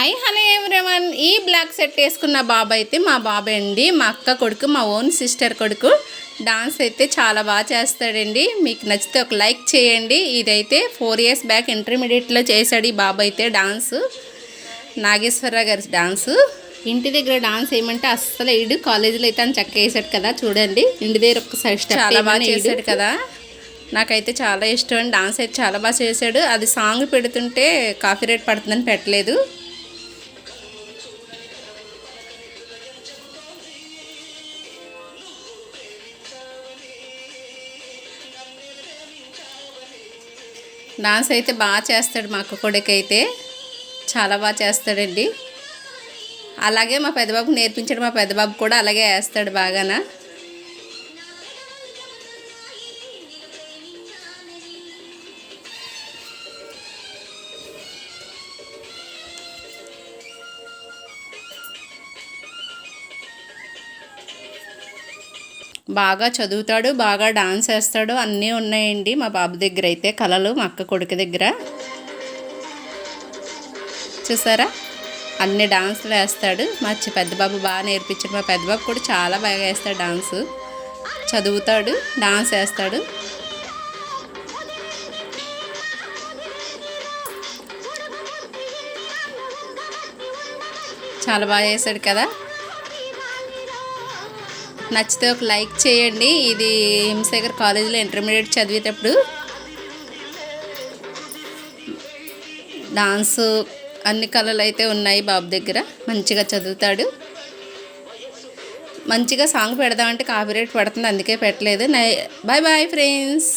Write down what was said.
Hi hello everyone. ఈ black set వేసుకున్న బాబు అయితే మా బాబు అండి, మా అక్క కొడుకు, మా ఓన్ సిస్టర్ కొడుకు. డాన్స్ అయితే చాలా బాగా చేస్తాడండి. మీకు నచ్చితే ఒక లైక్ చేయండి. ఇదైతే 4 years బ్యాక్ ఇంటర్మీడియట్లో చేశాడు ఈ బాబు అయితే డాన్స్. నాగేశ్వరరావు గారి డాన్సు. ఇంటి దగ్గర డాన్స్ ఏమంటే అస్సలు వేయడు, కాలేజీలో అయితే అని చక్క వేసాడు కదా చూడండి. ఇంటి దగ్గర ఒక్కసారి చాలా బాగా చేశాడు కదా. నాకైతే చాలా ఇష్టం. డాన్స్ అయితే చాలా బాగా చేశాడు. అది సాంగ్ పెడుతుంటే కాపీరైట్ పడుతుందని పెట్టలేదు. డాన్స్ అయితే బాగా చేస్తాడు. మా అక్క కొడుకైతే చాలా బాగా చేస్తాడండి. అలాగే మా పెద్దబాబుకి నేర్పించాడు. మా పెద్దబాబు కూడా అలాగే వేస్తాడు బాగానా. బాగా చదువుతాడు, బాగా డాన్స్ వేస్తాడు. అన్నీ ఉన్నాయండి మా బాబు దగ్గర అయితే కళలు. మా అక్క కొడుకు దగ్గర చూసారా, అన్ని డాన్సులు వేస్తాడు. మా పెద్దబాబు బాగా నేర్పించాడు. మా పెద్దబాబు కూడా చాలా బాగా వేస్తాడు డాన్సు. చదువుతాడు, డాన్స్ వేస్తాడు. చాలా బాగా వేస్తాడు కదా. నచ్చితే ఒక లైక్ చేయండి. ఇది హింసాగర్ కాలేజీలో ఇంటర్మీడియట్ చదివేటప్పుడు డాన్సు అన్ని కళలు అయితే ఉన్నాయి బాబు దగ్గర. మంచిగా చదువుతాడు. మంచిగా సాంగ్ పెడదామంటే కాపీరైట్ పడుతుంది, అందుకే పెట్టలేదు. Bye bye friends.